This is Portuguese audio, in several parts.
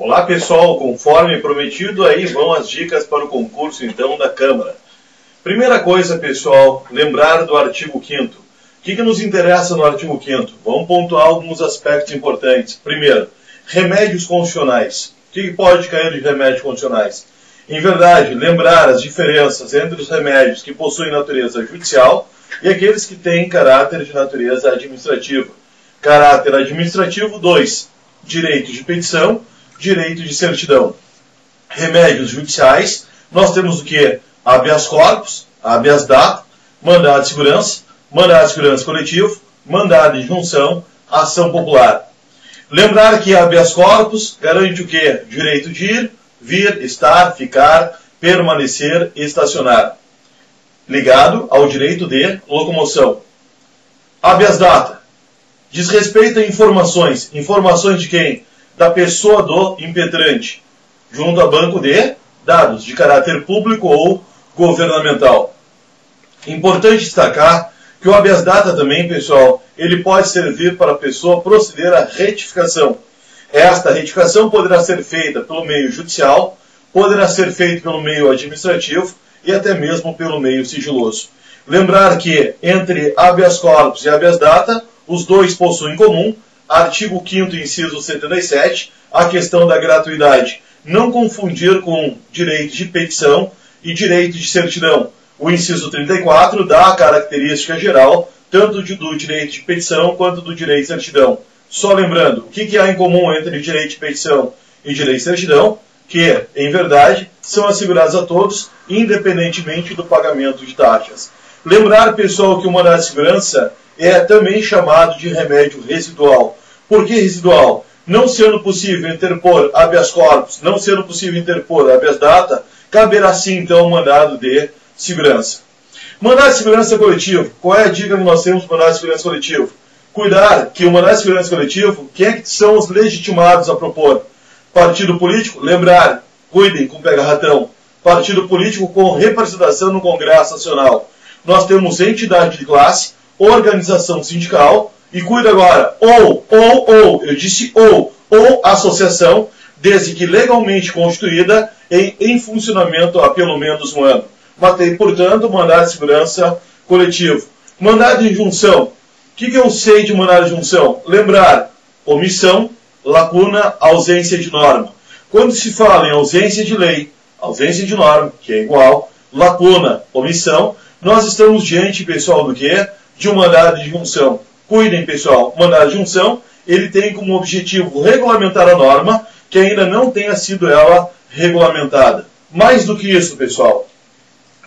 Olá pessoal, conforme prometido, aí vão as dicas para o concurso então da Câmara. Primeira coisa pessoal, lembrar do artigo 5º. O que nos interessa no artigo 5º? Vamos pontuar alguns aspectos importantes. Primeiro, remédios constitucionais. O que pode cair de remédios constitucionais? Em verdade, lembrar as diferenças entre os remédios que possuem natureza judicial e aqueles que têm caráter de natureza administrativa. Caráter administrativo 2. Direito de petição, direito de certidão. Remédios judiciais, nós temos o que? Habeas corpus, habeas data, mandado de segurança coletivo, mandado de junção, ação popular. Lembrar que habeas corpus garante o que? Direito de ir, vir, estar, ficar, permanecer e estacionar. Ligado ao direito de locomoção. Habeas data diz respeito a informações. Informações de quem? Da pessoa do impetrante, junto a banco de dados de caráter público ou governamental. Importante destacar que o habeas data também, pessoal, ele pode servir para a pessoa proceder à retificação. Esta retificação poderá ser feita pelo meio judicial, poderá ser feita pelo meio administrativo e até mesmo pelo meio sigiloso. Lembrar que entre habeas corpus e habeas data, os dois possuem em comum, artigo 5º, inciso 77, a questão da gratuidade. Não confundir com direito de petição e direito de certidão. O inciso 34 dá a característica geral, tanto do direito de petição quanto do direito de certidão. Só lembrando, o que há em comum entre direito de petição e direito de certidão? Que, em verdade, são assegurados a todos, independentemente do pagamento de taxas. Lembrar, pessoal, que o mandado de segurança é também chamado de remédio residual. Por que residual? Não sendo possível interpor habeas corpus, não sendo possível interpor habeas data, caberá sim, então, o mandado de segurança. Mandado de segurança coletivo. Qual é a dica que nós temos para o mandado de segurança coletivo? Cuidar que o mandado de segurança coletivo, quem é que são os legitimados a propor? Partido político? Lembrar, cuidem com pega-ratão. Partido político com representação no Congresso Nacional. Nós temos entidade de classe, organização sindical, e cuida agora, eu disse ou associação, desde que legalmente constituída em funcionamento há pelo menos um ano. Matei, portanto, mandado de segurança coletivo. Mandado de injunção. O que eu sei de mandado de injunção? Lembrar, omissão, lacuna, ausência de norma. Quando se fala em ausência de lei, ausência de norma, que é igual, lacuna, omissão, nós estamos diante, pessoal, do quê? De um mandado de injunção. Cuidem, pessoal, o mandado de injunção, ele tem como objetivo regulamentar a norma que ainda não tenha sido ela regulamentada. Mais do que isso, pessoal,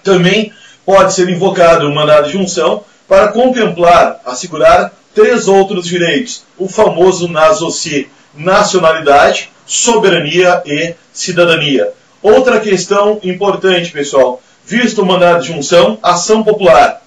também pode ser invocado o mandado de injunção para contemplar, assegurar 3 outros direitos. O famoso NASOCI, nacionalidade, soberania e cidadania. Outra questão importante, pessoal, visto o mandado de injunção, ação popular.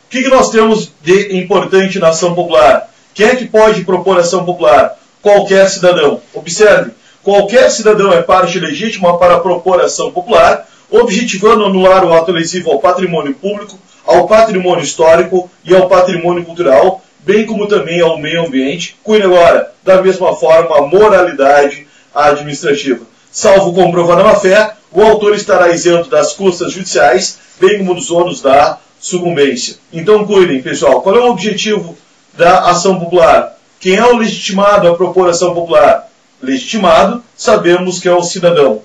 O que nós temos de importante na ação popular? Quem é que pode propor ação popular? Qualquer cidadão. Observe, qualquer cidadão é parte legítima para propor ação popular, objetivando anular o ato lesivo ao patrimônio público, ao patrimônio histórico e ao patrimônio cultural, bem como também ao meio ambiente. Cuide agora, da mesma forma, a moralidade administrativa. Salvo comprovada má-fé, o autor estará isento das custas judiciais, bem como dos ônus da sucumbência. Então cuidem, pessoal. Qual é o objetivo da ação popular? Quem é o legitimado a propor ação popular? Legitimado, sabemos que é o cidadão.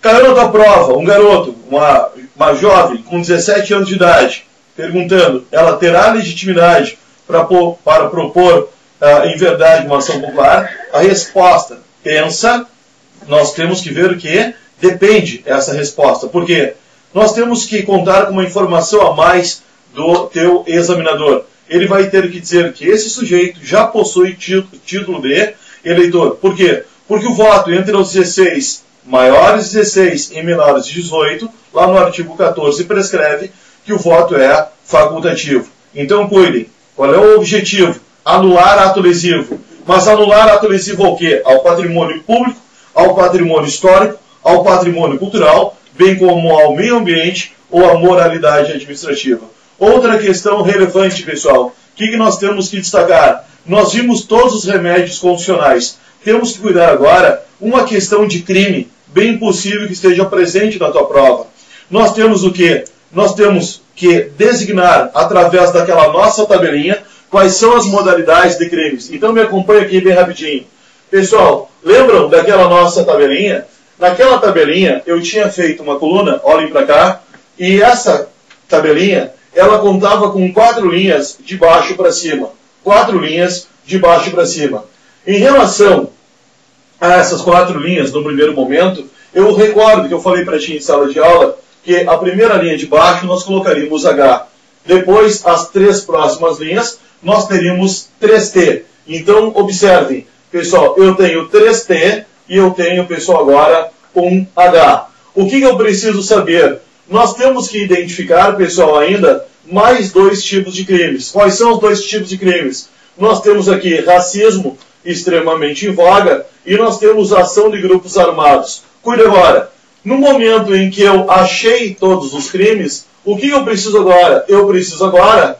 Caiu na tua prova um garoto, uma jovem com 17 anos de idade, perguntando, ela terá legitimidade para propor, em verdade, uma ação popular? A resposta, pensa, nós temos que ver o que depende essa resposta. Por quê? Nós temos que contar com uma informação a mais do teu examinador. Ele vai ter que dizer que esse sujeito já possui título de eleitor. Por quê? Porque o voto entre os 16, maiores de 16 e menores de 18, lá no artigo 14, prescreve que o voto é facultativo. Então cuidem. Qual é o objetivo? Anular ato lesivo. Mas anular ato lesivo ao quê? Ao patrimônio público, ao patrimônio histórico, ao patrimônio cultural, bem como ao meio ambiente ou à moralidade administrativa. Outra questão relevante, pessoal, o que nós temos que destacar? Nós vimos todos os remédios constitucionais. Temos que cuidar agora uma questão de crime bem possível que esteja presente na tua prova. Nós temos o quê? Nós temos que designar, através daquela nossa tabelinha, quais são as modalidades de crimes. Então me acompanha aqui bem rapidinho. Pessoal, lembram daquela nossa tabelinha? Naquela tabelinha eu tinha feito uma coluna, olhem para cá, e essa tabelinha, ela contava com 4 linhas de baixo para cima. 4 linhas de baixo para cima. Em relação a essas 4 linhas, no primeiro momento, eu recordo que eu falei para ti em sala de aula que a primeira linha de baixo nós colocaríamos H. Depois, as 3 próximas linhas, nós teríamos 3T. Então, observem, pessoal, eu tenho 3T e eu tenho, pessoal, agora um H. O que eu preciso saber? Nós temos que identificar, pessoal, ainda mais 2 tipos de crimes. Quais são os 2 tipos de crimes? Nós temos aqui racismo, extremamente em voga, e nós temos ação de grupos armados. Cuide agora. No momento em que eu achei todos os crimes, o que eu preciso agora? Eu preciso agora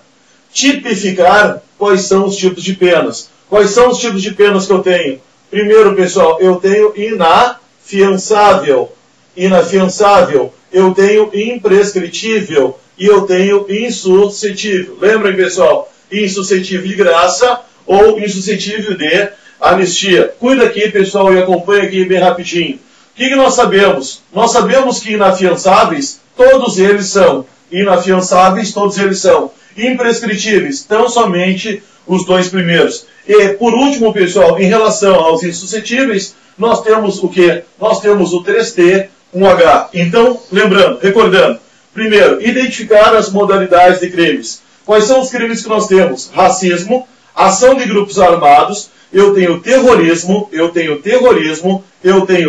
tipificar quais são os tipos de penas. Quais são os tipos de penas que eu tenho? Primeiro, pessoal, eu tenho inafiançável. Inafiançável. Eu tenho imprescritível. E eu tenho insuscetível. Lembrem, pessoal, insuscetível de graça ou insuscetível de anistia. Cuida aqui, pessoal, e acompanha aqui bem rapidinho. O que nós sabemos? Nós sabemos que inafiançáveis, todos eles são. Inafiançáveis, todos eles são. Imprescritíveis, tão somente os 2 primeiros. E, por último, pessoal, em relação aos insuscetíveis, nós temos o quê? Nós temos o 3T, um H. Então, lembrando, recordando. Primeiro, identificar as modalidades de crimes. Quais são os crimes que nós temos? Racismo, ação de grupos armados, eu tenho terrorismo, eu tenho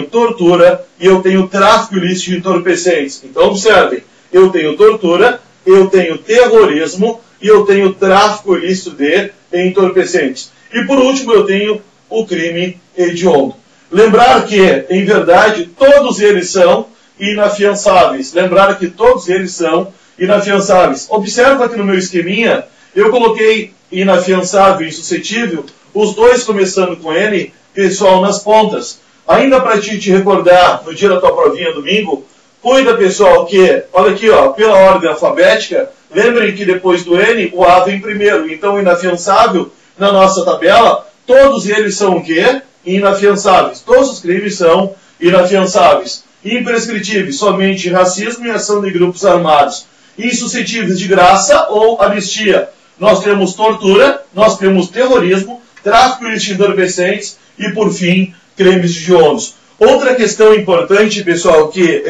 tortura e eu tenho tráfico ilícito de entorpecentes. Então, observem, eu tenho tortura, eu tenho terrorismo e eu tenho tráfico ilícito de entorpecentes. E, por último, eu tenho o crime hediondo. Lembrar que, em verdade, todos eles são inafiançáveis. Lembrar que todos eles são inafiançáveis. Observa que no meu esqueminha, eu coloquei inafiançável e insuscetível, os 2 começando com N, pessoal, nas pontas. Ainda para te recordar, no dia da tua provinha, domingo, cuida, pessoal, que, olha aqui, ó, pela ordem alfabética, lembrem que depois do N, o A vem primeiro. Então, inafiançável, na nossa tabela, todos eles são o quê? Inafiançáveis. Todos os crimes são inafiançáveis. Imprescritíveis, somente racismo e ação de grupos armados. Insuscetíveis de graça ou anistia. Nós temos tortura, nós temos terrorismo, tráfico de entorpecentes e, por fim, crimes hediondos. Outra questão importante, pessoal, que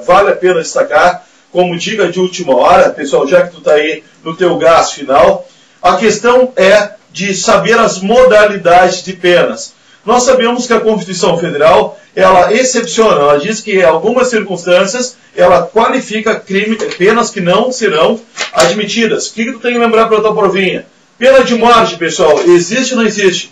vale a pena destacar, como dica de última hora, pessoal, já que tu está aí no teu gás final, a questão é de saber as modalidades de penas. Nós sabemos que a Constituição Federal, ela excepciona, ela diz que em algumas circunstâncias, ela qualifica penas que não serão admitidas. O que tu tem que lembrar para a tua provinha? Pena de morte, pessoal, existe ou não existe?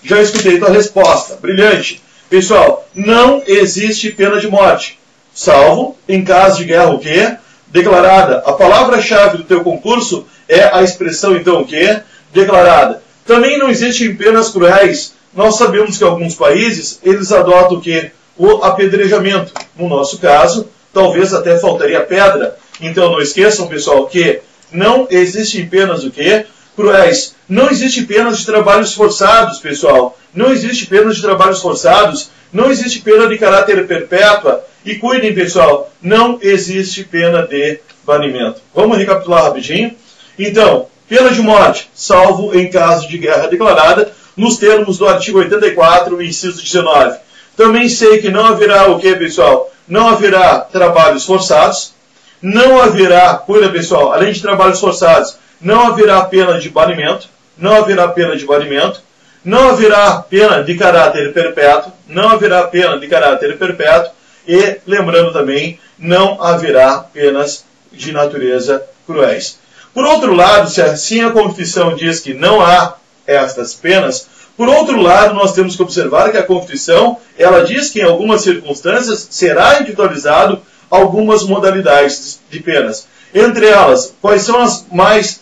Já escutei tua resposta, brilhante. Pessoal, não existe pena de morte, salvo em caso de guerra o quê? Declarada. A palavra-chave do teu concurso é a expressão, então, o quê? Declarada. Também não existem penas cruéis. Nós sabemos que alguns países, eles adotam o quê? O apedrejamento. No nosso caso, talvez até faltaria pedra. Então não esqueçam, pessoal, que não existem penas o quê? Cruéis. Não existe penas de trabalhos forçados, pessoal. Não existe penas de trabalhos forçados. Não existe pena de caráter perpétua. E cuidem, pessoal, não existe pena de banimento. Vamos recapitular rapidinho? Então, pena de morte, salvo em caso de guerra declarada, nos termos do artigo 84, inciso 19. Também sei que não haverá o que, pessoal? Não haverá trabalhos forçados, não haverá, cuida, pessoal, além de trabalhos forçados, não haverá pena de banimento, não haverá pena de banimento, não haverá pena de caráter perpétuo, não haverá pena de caráter perpétuo e, lembrando também, não haverá penas de natureza cruéis. Por outro lado, se assim a Constituição diz que não há estas penas, por outro lado, nós temos que observar que a Constituição, ela diz que em algumas circunstâncias será individualizado algumas modalidades de penas. Entre elas, quais são as mais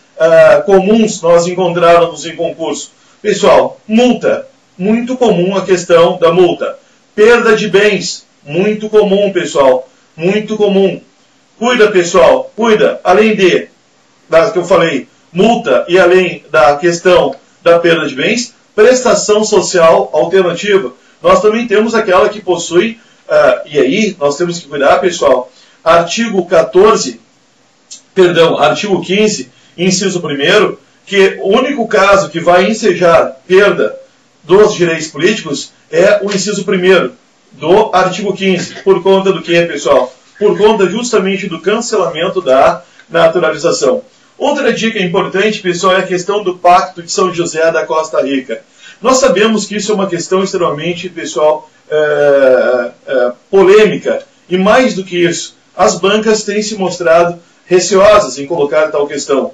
comuns nós encontrarmos em concurso? Pessoal, multa. muito comum a questão da multa. Perda de bens, muito comum, pessoal, muito comum. Cuida, pessoal, cuida, além das que eu falei, multa e além da questão da perda de bens, prestação social alternativa. Nós também temos aquela que possui, e aí nós temos que cuidar, pessoal, artigo 15, inciso 1º, que o único caso que vai ensejar perda dos direitos políticos é o inciso 1º do artigo 15. Por conta do que, pessoal? Por conta justamente do cancelamento da naturalização. Outra dica importante, pessoal, é a questão do Pacto de São José da Costa Rica. Nós sabemos que isso é uma questão extremamente, pessoal, polêmica. E mais do que isso, as bancas têm se mostrado receosas em colocar tal questão. O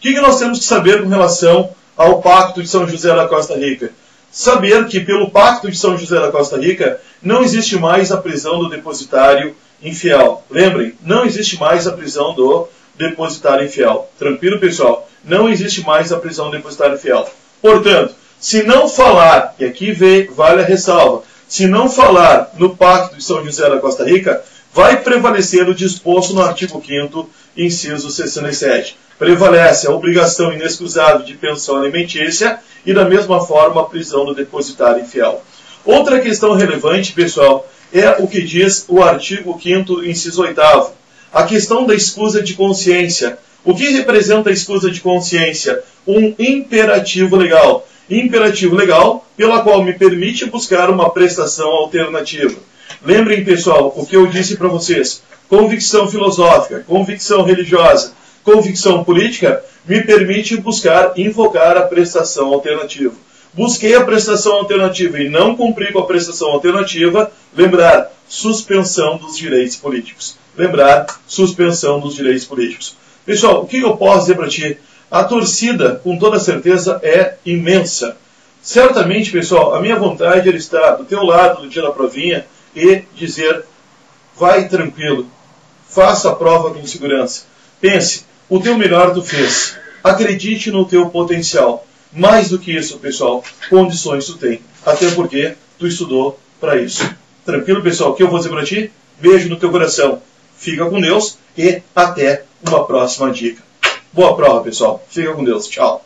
que nós temos que saber com relação ao Pacto de São José da Costa Rica? Saber que pelo Pacto de São José da Costa Rica não existe mais a prisão do depositário infiel. Lembrem, não existe mais a prisão do depositário infiel. Tranquilo, pessoal? Não existe mais a prisão do depositário infiel. Portanto, se não falar, e aqui vale a ressalva, se não falar no Pacto de São José da Costa Rica, vai prevalecer o disposto no artigo 5º, inciso 67. Prevalece a obrigação inexcusável de pensão alimentícia e, da mesma forma, a prisão do depositário infiel. Outra questão relevante, pessoal, é o que diz o artigo 5º, inciso 8º. A questão da escusa de consciência. O que representa a escusa de consciência? Um imperativo legal. Imperativo legal pela qual me permite buscar uma prestação alternativa. Lembrem, pessoal, o que eu disse para vocês. Convicção filosófica, convicção religiosa, convicção política me permite invocar a prestação alternativa. Busquei a prestação alternativa e não cumpri com a prestação alternativa, lembrar, suspensão dos direitos políticos. Lembrar, suspensão dos direitos políticos. Pessoal, o que eu posso dizer para ti? A torcida, com toda certeza, é imensa. Certamente, pessoal, a minha vontade era estar do teu lado no dia da provinha e dizer, vai tranquilo, faça a prova com segurança. Pense, o teu melhor tu fez. Acredite no teu potencial. Mais do que isso, pessoal, condições tu tem. Até porque tu estudou para isso. Tranquilo, pessoal? O que eu vou dizer para ti? Beijo no teu coração. Fica com Deus e até uma próxima dica. Boa prova, pessoal. Fica com Deus. Tchau.